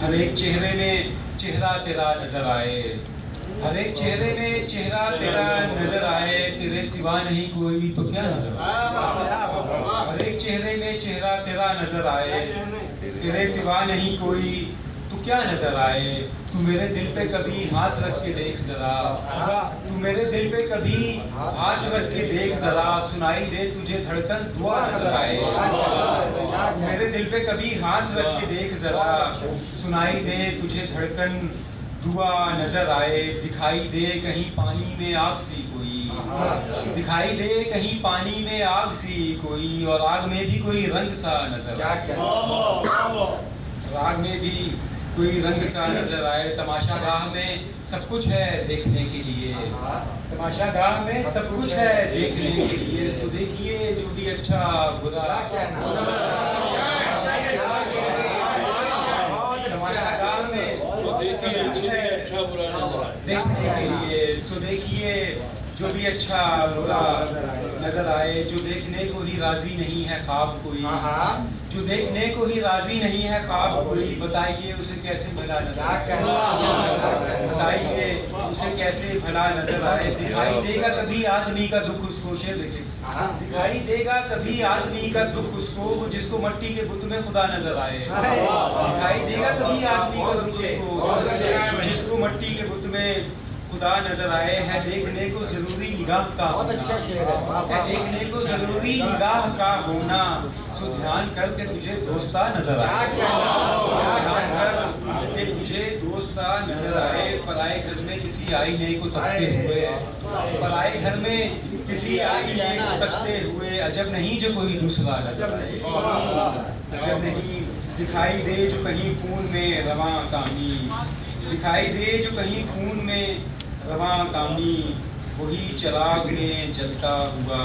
ہر ایک چہرے میں چہرہ تیرا نظر آئے، ہر ایک چہرے میں چہرہ تیرا نظر آئے، تیرے سوا نہیں کوئی تو کیا نظر آئے۔ ہر ایک چہرے میں چہرہ تیرا نظر آئے، تیرے سوا نہیں کوئی تو کیا نظر آئے۔ تو میرے دل پہ کبھی ہاتھ رکھ کے دیکھ ذرا، تو میرے دل پہ کبھی ہاتھ رکھ کے دیکھ ذرا، سنائی دے تجھے دھڑکن دعا نظر آئے۔ میرے دل پہ کبھی ہاتھ رکھ کے دیکھ ذرا، سنائی دے تجھے دھڑکن دعا نظر آئے۔ دکھائی دے کہیں پانی میں آگ سی کوئی، دکھائی دے کہیں پانی میں آگ سی کوئی، اور آگ میں بھی کوئی رنگ سا نظر آئے، آگ میں بھی کوئی رنگ سا نظر آئے۔ تماشا گاہ میں سب کچھ ہے دیکھنے کے لیے، تماشا گاہ میں سب کچھ ہے دیکھنے کے لیے، سو دیکھیے جو بھی اچھا برا تماشا گاہ میں دیکھنے کے لیے، سو دیکھیے جو بھی اچھا برا نظر آئے۔ جو دیکھنے کو ہی راضی نہیں ہے خواب کوئی، جو دیکھنے کو ہی راضی نہیں ہے خواب کوئی، بتائیے اسے کیسے بھلا نظر آئے، بتائیے اسے کیسے بھلا نظر آئے۔ دکھائی دے گا کبھی آدمی کا دکھ اس کو، شیر دیکھیں، دکھائی دے گا کبھی آدمی کا دکھ اس کو جس کو مٹی کے بت میں خدا نظر آئے۔ دکھائی دے گا کبھی آدمی کا دکھ اس کو جس کو مٹی کے بت میں خدا نظر آئے۔ ہے دیکھنے کو ضروری نگاہ کا ہونا، ہے دیکھنے کو ضروری نگاہ کا ہونا، سو دھیان کر کے تجھے دوستہ نظر آئے، دھیان کر کے تجھے دوستہ نظر آئے۔ پرائے گھر میں کسی آئینے کو تکتے ہوئے، پرائے گھر میں کسی آئینے کو تکتے ہوئے، عجب نہیں جو کوئی دوسرا نظر آئے، عجب نہیں۔ دکھائی دے جو کہیں خون میں رواں کانی، دکھائی دے جو کہیں خون میں رواں کانی، وہی چراغ میں جلتا ہوا۔